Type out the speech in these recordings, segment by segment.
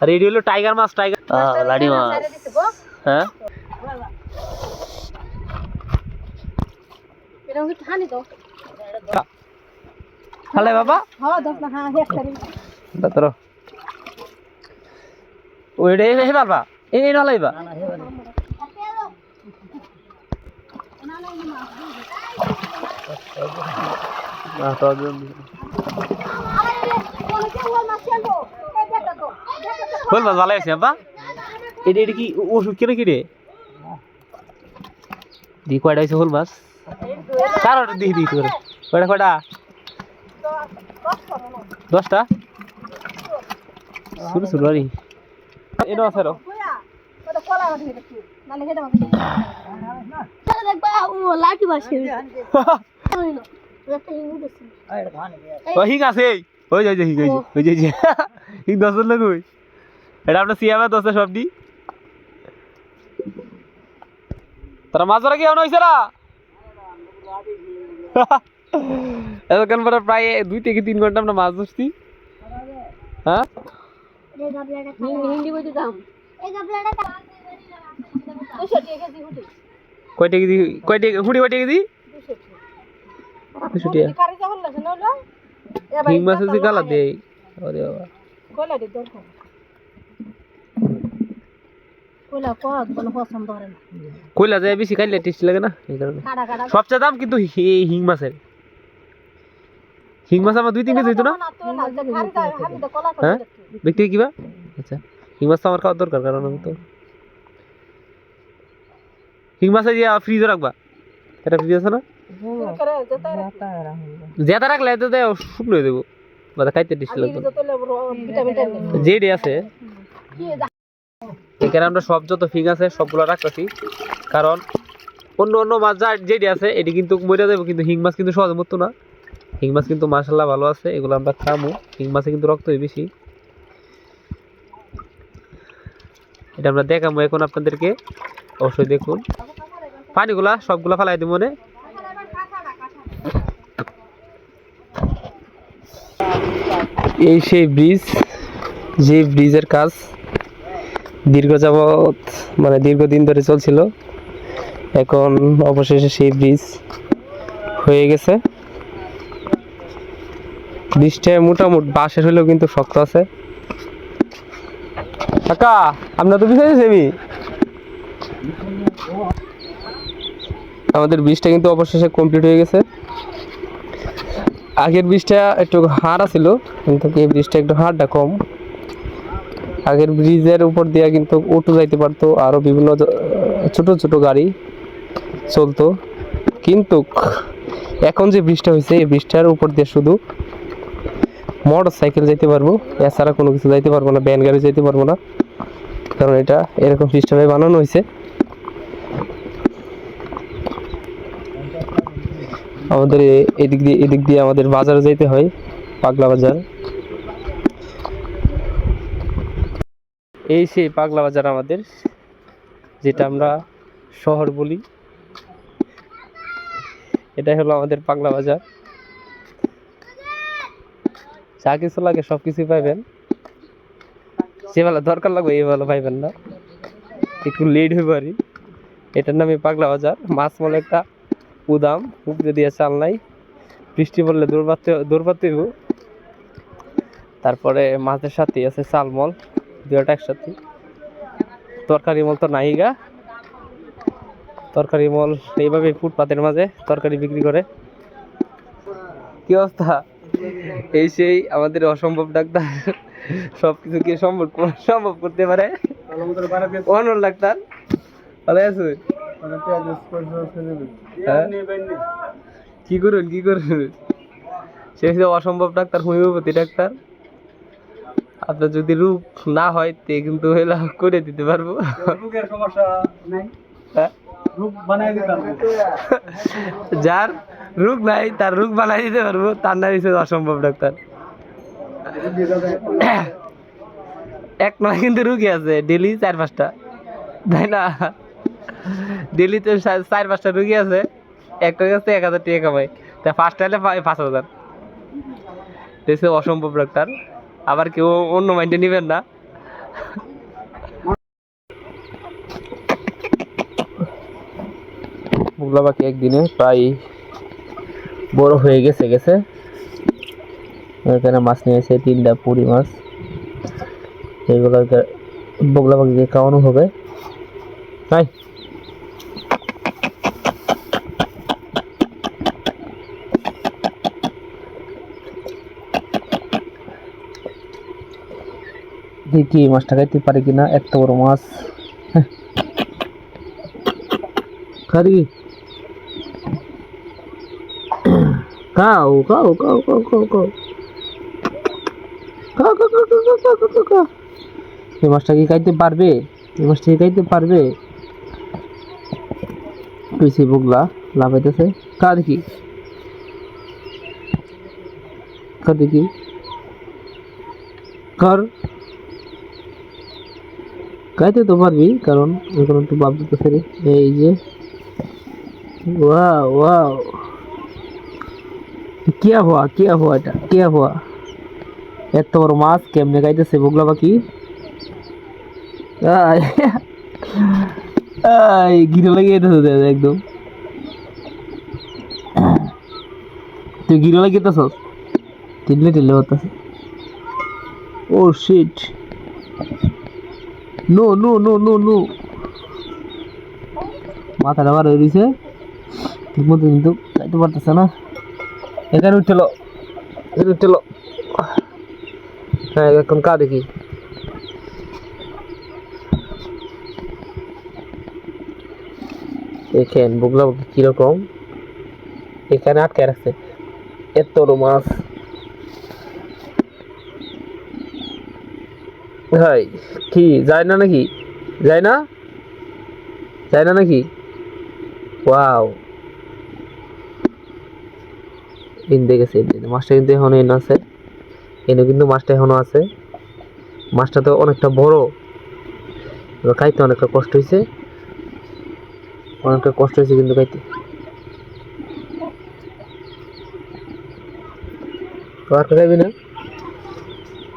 আর এটি হলো টাইগার মাছ, টাইগার লাড়ি মাছ। হ্যাঁ খালে বাবা ওইটা হে পারবা এই নলাইবা শোল মাছ ভালো আছে আব্বা। এটা এটা কি ওষুধ কেন কি রে দি কয়টা হয়েছে শোল মাছ কারো দিই দিই করে কয়টা কয়টা 10টা শুরু শুরু আরে এনো আছে রো লাঠি বাসে হিং আছে ওই যাই হিং ওই যাই হিং 10 লোক ওই এটা আমরা সিয়ামা 10 সবডি তারা মাছ ধরা কি এমন হয়েছে না এতক্ষণ পরে প্রায় 2 থেকে 3 ঘন্টা আমরা মাছ ধরছি। হ্যাঁ কয়টা কেজি কয়টা হুড়ি কয়টা কেজি 200 টাকা হিং মাছ আছে কালা দেই আরে বাবা কইলা যায় বেশি খাইলে টেস্টি লাগে না এই কারণে সবচেয়ে দাম কিন্তু হিং মাছের। হিং মাছ আমার 2-3 কেজি হইতো না হ্যাঁ দেখতে কিবা আচ্ছা হিং মাছ তো আমার খাওয়ার দরকার কারণ আমি তো হিং মাছ দিয়ে ফ্রিজে রাখবা এটা ফ্রিজ আছে না যেটা রাখলে তো শুকনো হয়ে দেবো মানে খাইতে টেস্টি লাগবে যেটি আছে এখানে আমরা সব যত ফিং আছে সবগুলো রাখতেছি কারণ অন্য অন্য মাছ যা যেটি আছে এটি কিন্তু মরে যাবে কিন্তু হিং মাছ কিন্তু সহজে মরতো না। হিং মাছ কিন্তু মাশাআল্লাহ ভালো আছে এগুলো আমরা খামু হিং মাছে কিন্তু রক্ত বেশি এটা আমরা দেখাবো এখন আপনাদেরকে অবশ্যই দেখুন পানিগুলা সবগুলা ফালাই দিব মনে এই সেই ব্রিজ যে ব্রিজের কাজ দীর্ঘদিন ধরে চলছিল এখন অবশেষে সেই ব্রিজ হয়ে গেছে। ব্রিজটা মোটামুটি বাঁশের হলেও কিন্তু শক্ত আছে। কাকা আপনার তো বিষয় আমাদের ব্রিজটা কিন্তু অবশেষে কমপ্লিট হয়ে গেছে। আগের ব্রিজটা একটু হাড় ছিল কিন্তু এই ব্রিজটা একটু হাড়টা কম। আগের ব্রিজের উপর দিয়ে কিন্তু অটো যাইতে পারতো আরো বিভিন্ন ছোট ছোট গাড়ি চলতো কিন্তু এখন যে ব্রিজটা হয়েছে এই ব্রিজটার উপর দিয়ে শুধু মোটর সাইকেল যাইতে পারবো এছাড়া কোনো কিছু যাইতে পারবো না ভ্যান গাড়ি যাইতে পারবো না কারণ এটা এরকম সিস্টেমে বানানো হয়েছে। আমাদের এদিক দিয়ে আমাদের বাজারে যাইতে হয় পাগলা বাজার। এই সেই পাগলা বাজার আমাদের যেটা আমরা শহর বলি এটাই হলো আমাদের পাগলা বাজার। যা কিছু লাগে সবকিছুই পাইবেন যে বেলা দরকার লাগবে এই বেলা পাইবেন না একটু লেট হয়ে পারি। এটার নামে পাগলা বাজার। মাছ মলে একটা উদাম উপরে দিয়ে চাল নাই বৃষ্টি পড়লে দৌড়পাতে হইব। তারপরে মাছের সাথে আছে চালমল দুটা একসাথে। তরকারি মল তো নাই গা তরকারি মল এইভাবে ফুটপাতের মাঝে তরকারি বিক্রি করে। কি অবস্থা এই সেই আমাদের অসম্ভব ডাক্তার সবকিছু কি সম্ভব করতে পারে অনর ডাক্তার ভালো আছে কি করুন সে অসম্ভব ডাক্তার হোমিওপ্যাথি ডাক্তার। আপনার যদি রোগ না হয় তে কিন্তু করে দিতে পারবো যার রোগ নাই তার রোগ বানাই দিতে পারবো তার নাম হচ্ছে অসম্ভব ডাক্তার। এক নয় কিন্তু রুগী আছে ডেলি 4-5টা তাই না ডেলিতে 4-5টা রুগী আছে একটা কাছে 1000 টাকা কামাই তা ফার্স্ট হলে 5000 অসম্ভব ডাক্তার। আবার কেউ অন্য মাইন্ডে নিবেন না বগলা পাখি একদিনে প্রায় বড় হয়ে গেছে এখানে মাছ নিয়ে এসে 3টা পুঁটি মাছ, এগুলোকে বগলা পাখিকে খাওয়ানো হবে। তাই দেখি মাছটা খাইতে পারে কিনা, এত বড় মাছ। খারি খাও খাও খাও খাও খাও খাও খাও খাও খাও খাও খাও খাও খাও খাও। এই মাছটা কি খাইতে পারবে? এই মাছটা কি খাইতে পারবে? কইছে বগলা লাফাইতেছে। কা দেখি, কা দেখি, কর। খাইতে তো পারবি, কারণ এখন একটু বাপ দিতেছে রে। এই যে ওয়াও ওয়াও, কিয়া হওয়া এটা কিয়া হওয়া। এত বড় মাছ কেমনে খাইতেছে বগলা পাখি? আয় আয় গিরে লাগিয়ে যেতেছে একদম। তুই গিরে লাগিয়ে যেতেছস, টিল্লে টিল্লে হতেছে। Oh shit, no no no no no, মাথাটা বার হয়ে দিছে ঠিক মতো, কিন্তু খাইতে পারতেছে না। এখানে উঠলো, এখানে উঠলো। হ্যাঁ এখন কা দেখি। দেখেন বগলা পাখি কিরকম এখানে আটকে রাখছে এত বড় মাছ। ভাই কি যায় না নাকি? যায় না, যায় না নাকি? ওয়াও, ইন্দে গেছে, মাছটা কিন্তু এখনো এনে আছে, এনে কিন্তু মাছটা এখনো আছে। মাছটা তো অনেকটা বড়, খাইতে অনেকটা কষ্ট হয়েছে, অনেকটা কষ্ট হয়েছে কিন্তু খাইতে। তো আর খাইবি না?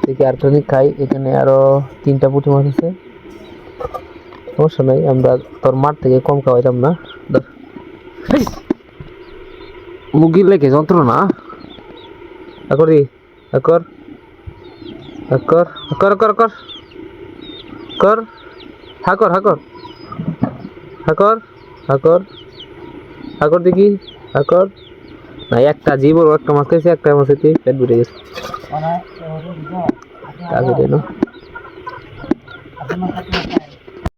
দেখি আর খানিক খাই। এখানে আরো 3টা পুঁটি মাছ আছে, সমস্যা নাই, আমরা তোর মাঠ থেকে কম খাওয়াইতাম না। মুগির লেগে যন্ত্রণা। আকরি আকর আকর আকর আকর আকর কর, হাকর হাকর হাকর হাকর হাকর দেখি, হাকর। না একটা জীবন একটা মাছ খাইছে, একটা মাছ খেতে পেট ভরে গেছে। কাজে